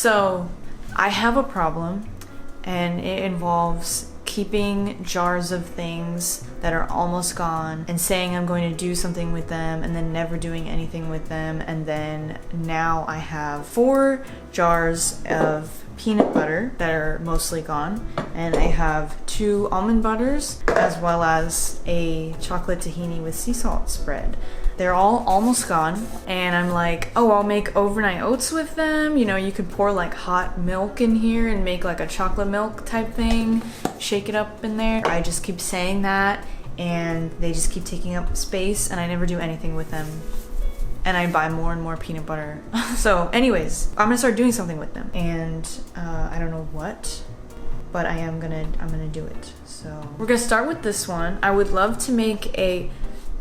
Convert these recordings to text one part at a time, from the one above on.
So I have a problem, and it involves keeping jars of things that are almost gone and saying I'm going to do something with them and then never doing anything with them. And then now I have 4 jars of peanut butter that are mostly gone, and I have 2 almond butters as well as a chocolate tahini with sea salt spread. They're all almost gone, and I'm like, oh, I'll make overnight oats with them. You know, you could pour like hot milk in here and make like a chocolate milk type thing, shake it up in there. I just keep saying that, and they just keep taking up space, and I never do anything with them. And I buy more and more peanut butter. So anyways, I'm gonna start doing something with them, and I don't know what, but I'm gonna do it. So we're gonna start with this one. I would love to make a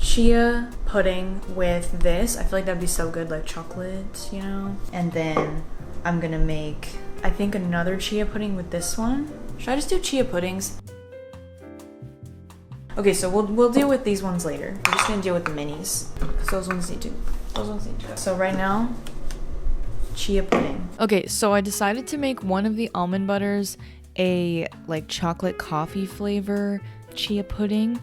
chia pudding with this. I feel like that'd be so good, like chocolate, you know? And then I'm gonna make, I think, another chia pudding with this one. Should I just do chia puddings? Okay, so we'll deal with these ones later. We're just gonna deal with the minis, because those ones need to go. So right now, chia pudding. Okay, so I decided to make one of the almond butters a like chocolate coffee flavor chia pudding.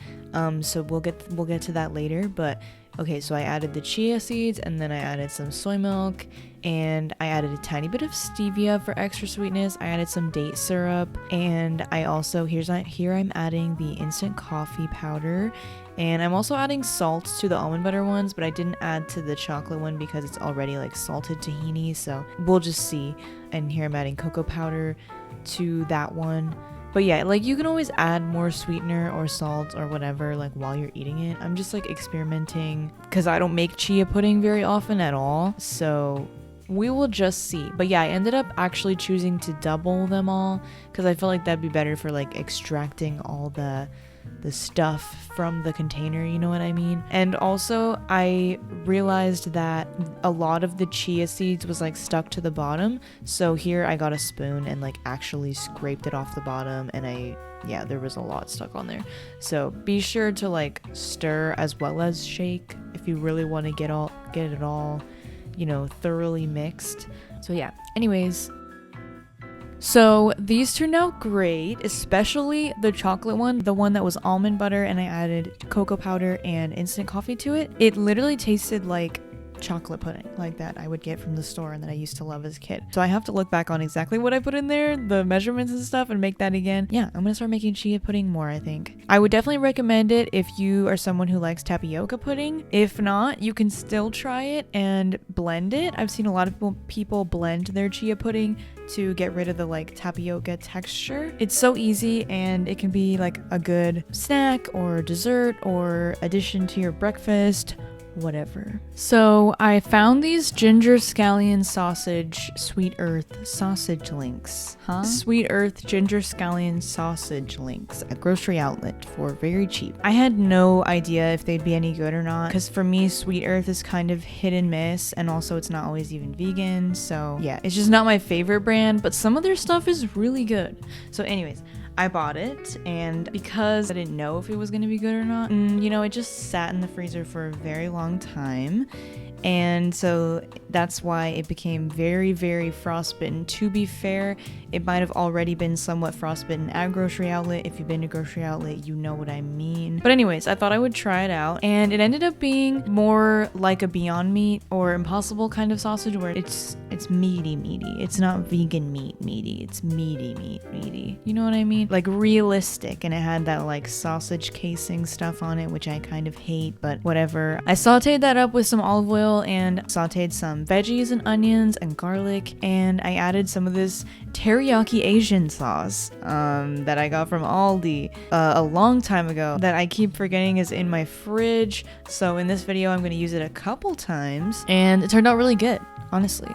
So we'll get to that later, but okay, so I added the chia seeds, and then I added some soy milk, and I added a tiny bit of stevia for extra sweetness. I added some date syrup, and I also here I'm adding the instant coffee powder, and I'm also adding salt to the almond butter ones, but I didn't add to the chocolate one because it's already like salted tahini, so we'll just see. And here I'm adding cocoa powder to that one. But yeah, like you can always add more sweetener or salt or whatever like while you're eating it. I'm just like experimenting because I don't make chia pudding very often at all, so we will just see. But yeah, I ended up actually choosing to double them all because I felt like that'd be better for like extracting all the stuff from the container, you know what I mean? And also I realized that a lot of the chia seeds was like stuck to the bottom, so here I got a spoon and like actually scraped it off the bottom, and yeah, there was a lot stuck on there. So be sure to like stir as well as shake if you really want to get it all, you know, thoroughly mixed. So yeah, anyways, so these turned out great, especially the chocolate one, the one that was almond butter, and I added cocoa powder and instant coffee to it. It literally tasted like chocolate pudding, like that I would get from the store and that I used to love as a kid. So I have to look back on exactly what I put in there, the measurements and stuff, and make that again. Yeah, I'm gonna start making chia pudding more, I think. I would definitely recommend it if you are someone who likes tapioca pudding. If not, you can still try it and blend it. I've seen a lot of people blend their chia pudding to get rid of the like tapioca texture. It's so easy, and it can be like a good snack or dessert or addition to your breakfast, whatever. So I found these ginger scallion sausage sweet earth sausage links. Sweet earth ginger scallion sausage links at grocery outlet for very cheap. I had no idea if they'd be any good or not, because for me sweet earth is kind of hit and miss, and also it's not always even vegan, so yeah, it's just not my favorite brand, but some of their stuff is really good. So anyways, I bought it, and because I didn't know if it was going to be good or not, you know, it just sat in the freezer for a very long time, and so that's why it became very, very frostbitten. To be fair, it might have already been somewhat frostbitten at grocery outlet. If you've been to grocery outlet, you know what I mean. But anyways, I thought I would try it out, and it ended up being more like a Beyond Meat or Impossible kind of sausage, where it's meaty. It's not vegan meaty. It's meaty. You know what I mean? Like realistic, and it had that like sausage casing stuff on it, which I kind of hate, but whatever. I sauteed that up with some olive oil and sauteed some veggies and onions and garlic, and I added some of this teriyaki Asian sauce that I got from Aldi a long time ago that I keep forgetting is in my fridge. So in this video I'm going to use it a couple times, and it turned out really good, honestly.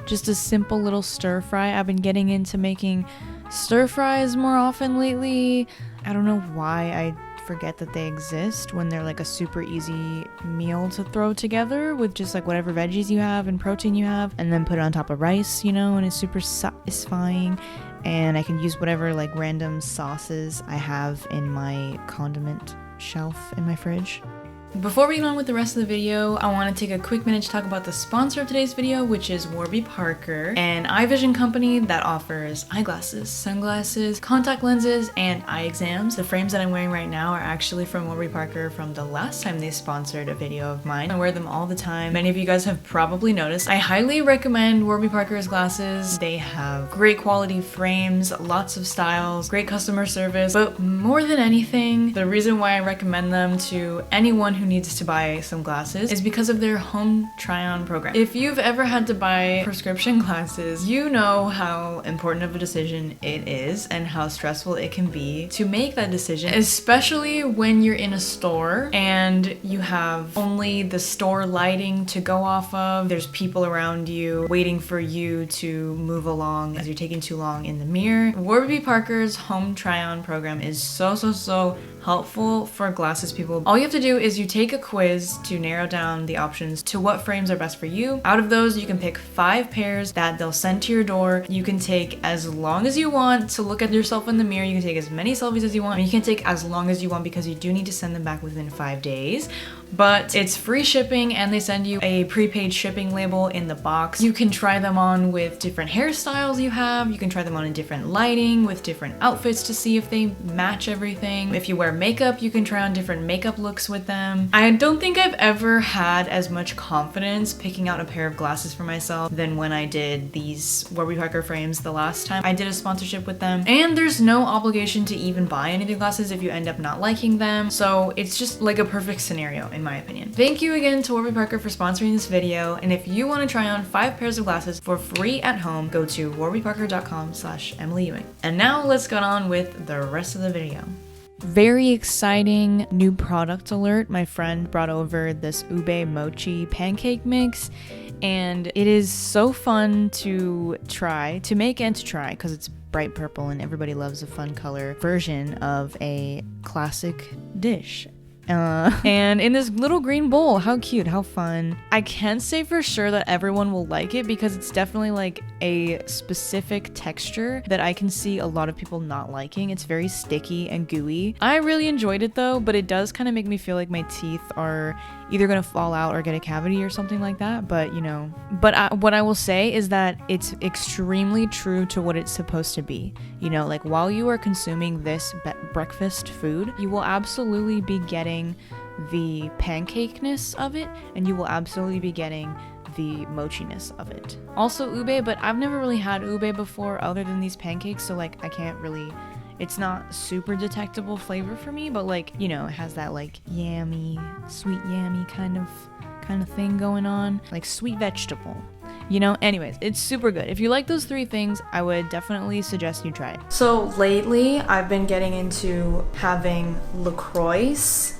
Just a simple little stir fry. I've been getting into making stir fries more often lately. I don't know why I forget that they exist when they're like a super easy meal to throw together with just like whatever veggies you have and protein you have, and then put it on top of rice, you know, and it's super satisfying. And I can use whatever like random sauces I have in my condiment shelf in my fridge. Before we get on with the rest of the video, I want to take a quick minute to talk about the sponsor of today's video, which is Warby Parker, an eye vision company that offers eyeglasses, sunglasses, contact lenses, and eye exams. The frames that I'm wearing right now are actually from Warby Parker from the last time they sponsored a video of mine. I wear them all the time. Many of you guys have probably noticed. I highly recommend Warby Parker's glasses. They have great quality frames, lots of styles, great customer service, but more than anything, the reason why I recommend them to anyone who needs to buy some glasses is because of their home try-on program. If you've ever had to buy prescription glasses, you know how important of a decision it is and how stressful it can be to make that decision, especially when you're in a store and you have only the store lighting to go off of. There's people around you waiting for you to move along as you're taking too long in the mirror. Warby Parker's home try-on program is so helpful for glasses people. All you have to do is you take a quiz to narrow down the options to what frames are best for you. Out of those, you can pick 5 pairs that they'll send to your door. You can take as long as you want to look at yourself in the mirror. You can take as many selfies as you want. And you can take as long as you want because you do need to send them back within 5 days. But it's free shipping and they send you a prepaid shipping label in the box. You can try them on with different hairstyles you have. You can try them on in different lighting with different outfits to see if they match everything. If you wear makeup, you can try on different makeup looks with them. I don't think I've ever had as much confidence picking out a pair of glasses for myself than when I did these Warby Parker frames the last time I did a sponsorship with them. And there's no obligation to even buy any of the glasses if you end up not liking them. So it's just like a perfect scenario in my opinion. Thank you again to Warby Parker for sponsoring this video. And if you want to try on 5 pairs of glasses for free at home, go to warbyparker.com/EmilyEwing. And now let's get on with the rest of the video. Very exciting new product alert. My friend brought over this ube mochi pancake mix and it is so fun to make and to try because it's bright purple and everybody loves a fun color version of a classic dish. And in this little green bowl, how cute, how fun. I can't say for sure that everyone will like it because it's definitely like a specific texture that I can see a lot of people not liking. It's very sticky and gooey. I really enjoyed it though, but it does kind of make me feel like my teeth are either gonna fall out or get a cavity or something like that, but you know. But what I will say is that it's extremely true to what it's supposed to be. You know, like while you are consuming this breakfast food, you will absolutely be getting the pancakeness of it, and you will absolutely be getting the mochiness of it. Also ube, but I've never really had ube before other than these pancakes, so like I can't really, it's not super detectable flavor for me, but like, you know, it has that like yummy, sweet yummy kind of thing going on, like sweet vegetable. You know, anyways, it's super good. If you like those 3 things, I would definitely suggest you try it. So lately, I've been getting into having LaCroix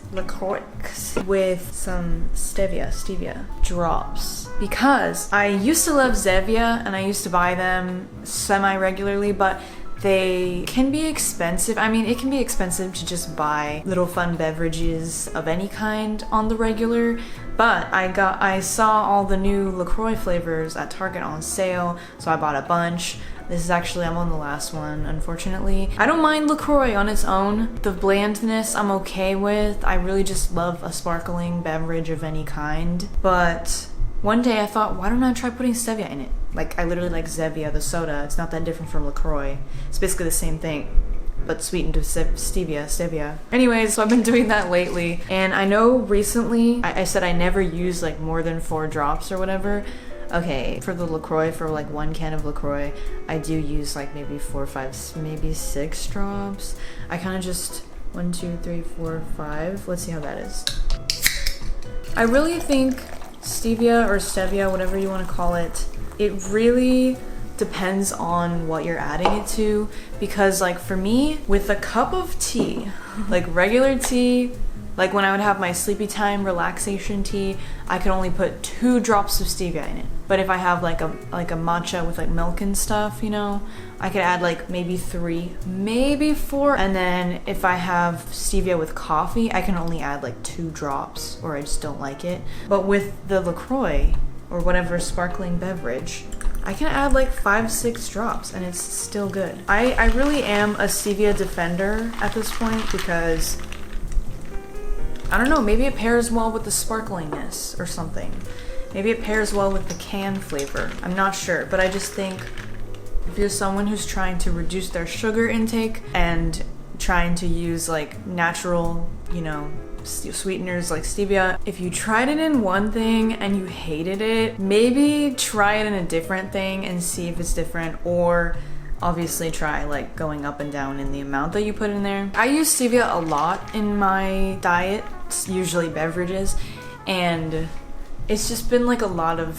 with some stevia drops because I used to love Stevia and I used to buy them semi-regularly, but they can be expensive. I mean, it can be expensive to just buy little fun beverages of any kind on the regular, but I saw all the new LaCroix flavors at Target on sale, so I bought a bunch. This is actually, I'm on the last one, unfortunately. I don't mind LaCroix on its own. The blandness I'm okay with. I really just love a sparkling beverage of any kind. But one day I thought, why don't I try putting stevia in it? Like, I literally like Stevia, the soda. It's not that different from LaCroix. It's basically the same thing, but sweetened with stevia. Anyways, so I've been doing that lately. And I know recently, I said I never use like more than 4 drops or whatever. Okay, for the LaCroix, for like 1 can of LaCroix, I do use like maybe 4, 5, maybe 6 drops. I kind of just 1, 2, 3, 4, 5. Let's see how that is. I really think stevia or stevia, whatever you want to call it, it really depends on what you're adding it to, because like for me, with a cup of tea, like regular tea, like when I would have my sleepy time relaxation tea, I could only put 2 drops of stevia in it. But if I have like a matcha with like milk and stuff, you know, I could add like maybe 3, maybe 4. And then if I have stevia with coffee, I can only add like 2 drops, or I just don't like it. But with the LaCroix or whatever sparkling beverage, I can add like 5, 6 drops and it's still good. I really am a stevia defender at this point because I don't know, maybe it pairs well with the sparkliness or something. Maybe it pairs well with the canned flavor. I'm not sure, but I just think if you're someone who's trying to reduce their sugar intake and trying to use like natural, you know, sweeteners like stevia, if you tried it in one thing and you hated it, maybe try it in a different thing and see if it's different, or obviously try like going up and down in the amount that you put in there. I use stevia a lot in my diet, usually beverages, and it's just been like a lot of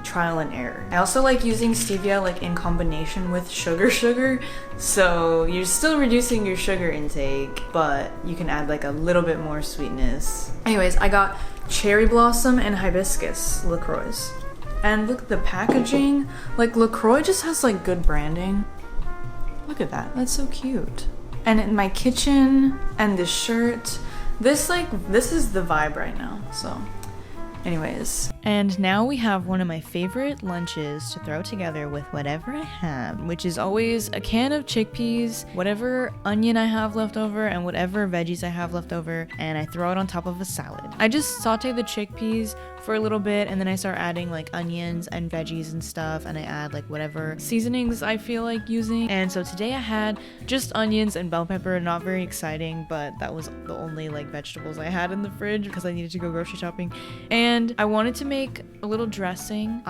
trial and error. I also like using stevia like in combination with sugar, so you're still reducing your sugar intake, but you can add like a little bit more sweetness. Anyways, I got cherry blossom and hibiscus LaCroix. And look at the packaging. Like LaCroix just has like good branding. Look at that, that's so cute. And in my kitchen and this shirt, this is the vibe right now, so. Anyways, and now we have one of my favorite lunches to throw together with whatever I have, which is always a can of chickpeas, whatever onion I have left over, and whatever veggies I have left over, and I throw it on top of a salad. I just saute the chickpeas for a little bit, and then I start adding like onions and veggies and stuff, and I add like whatever seasonings I feel like using. And so today I had just onions and bell pepper, not very exciting, but that was the only like vegetables I had in the fridge because I needed to go grocery shopping. And I wanted to make a little dressing.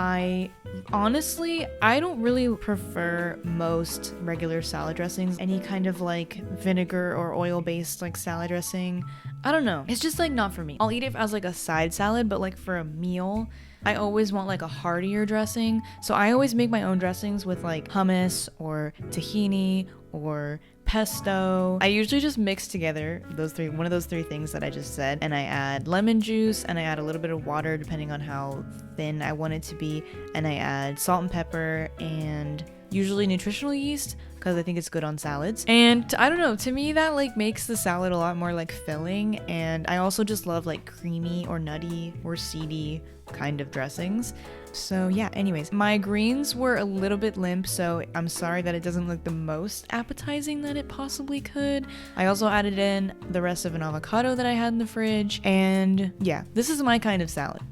Honestly, I don't really prefer most regular salad dressings. Any kind of like vinegar or oil based like salad dressing, I don't know, it's just like not for me. I'll eat it as like a side salad, but like for a meal I always want like a heartier dressing. So I always make my own dressings with like hummus or tahini or pesto. I usually just mix together one of those three things that I just said, and I add lemon juice and I add a little bit of water depending on how thin I want it to be, and I add salt and pepper and usually nutritional yeast because I think it's good on salads. And I don't know, to me that like makes the salad a lot more like filling, and I also just love like creamy or nutty or seedy kind of dressings. So yeah, anyways, my greens were a little bit limp, so I'm sorry that it doesn't look the most appetizing that it possibly could. I also added in the rest of an avocado that I had in the fridge, and yeah, this is my kind of salad.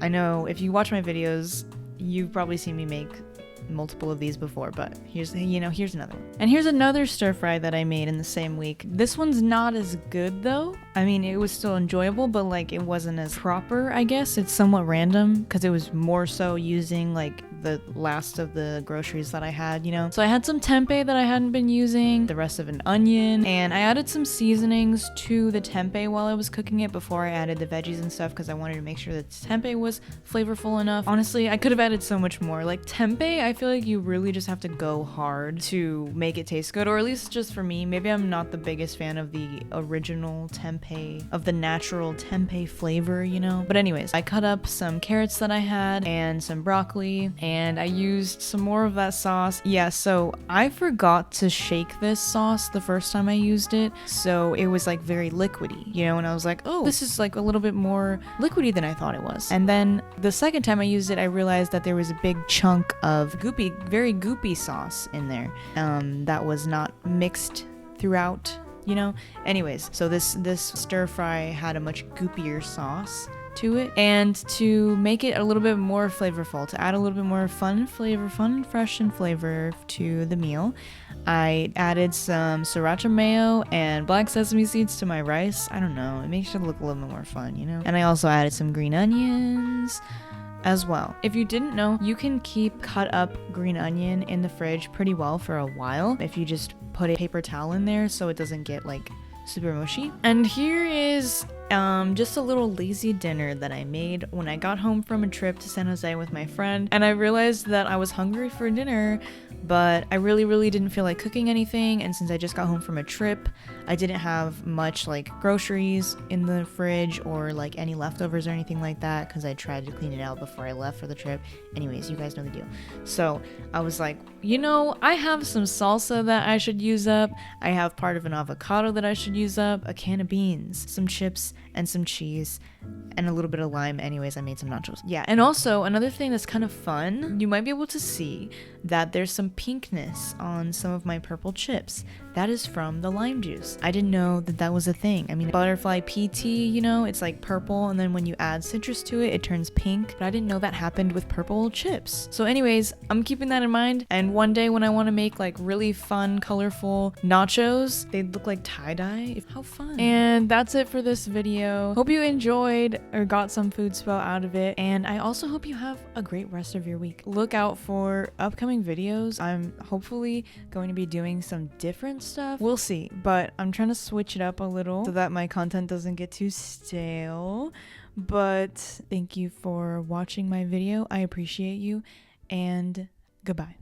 I know if you watch my videos, you've probably seen me make multiple of these before, but here's another one. And here's another stir fry that I made in the same week. This one's not as good though. I mean, it was still enjoyable, but like it wasn't as proper, I guess. It's somewhat random because it was more so using like the last of the groceries that I had, you know. So I had some tempeh that I hadn't been using, the rest of an onion, and I added some seasonings to the tempeh while I was cooking it before I added the veggies and stuff because I wanted to make sure that the tempeh was flavorful enough. Honestly, I could have added so much more. Like tempeh, I feel like you really just have to go hard to make it taste good, or at least just for me. Maybe I'm not the biggest fan of the original tempeh, of the natural tempeh flavor, you know. But anyways, I cut up some carrots that I had and some broccoli, and I used some more of that sauce. Yeah, so I forgot to shake this sauce the first time I used it, so it was like very liquidy, you know, and I was like, oh, this is like a little bit more liquidy than I thought it was. And then the second time I used it, I realized that there was a big chunk of very goopy sauce in there that was not mixed throughout, you know. Anyways, so this stir fry had a much goopier sauce to it, and to make it a little bit more flavorful, to add a little bit more fun and fresh and flavor to the meal, I added some sriracha mayo and black sesame seeds to my rice. I don't know, it makes it look a little bit more fun, you know. And I also added some green onions as well. If you didn't know, you can keep cut up green onion in the fridge pretty well for a while if you just put a paper towel in there so it doesn't get like super mushy. And here is just a little lazy dinner that I made when I got home from a trip to San Jose with my friend, and I realized that I was hungry for dinner, but I really didn't feel like cooking anything, and since I just got home from a trip, I didn't have much like groceries in the fridge or like any leftovers or anything like that because I tried to clean it out before I left for the trip. Anyways, you guys know the deal. So I was like, you know, I have some salsa that I should use up, I have part of an avocado that I should use up, a can of beans, some chips, and some cheese and a little bit of lime. Anyways, I made some nachos. Yeah, and also another thing that's kind of fun, you might be able to see that there's some pinkness on some of my purple chips. That is from the lime juice. I didn't know that that was a thing. I mean, butterfly PT, you know, it's like purple, and then when you add citrus to it, it turns pink. But I didn't know that happened with purple chips. So anyways, I'm keeping that in mind. And one day when I want to make like really fun, colorful nachos, they look like tie-dye. How fun. And that's it for this video. Hope you enjoyed or got some food spell out of it. And I also hope you have a great rest of your week. Look out for upcoming videos. I'm hopefully going to be doing some different stuff. We'll see, but I'm trying to switch it up a little so that my content doesn't get too stale. But thank you for watching my video. I appreciate you, and goodbye.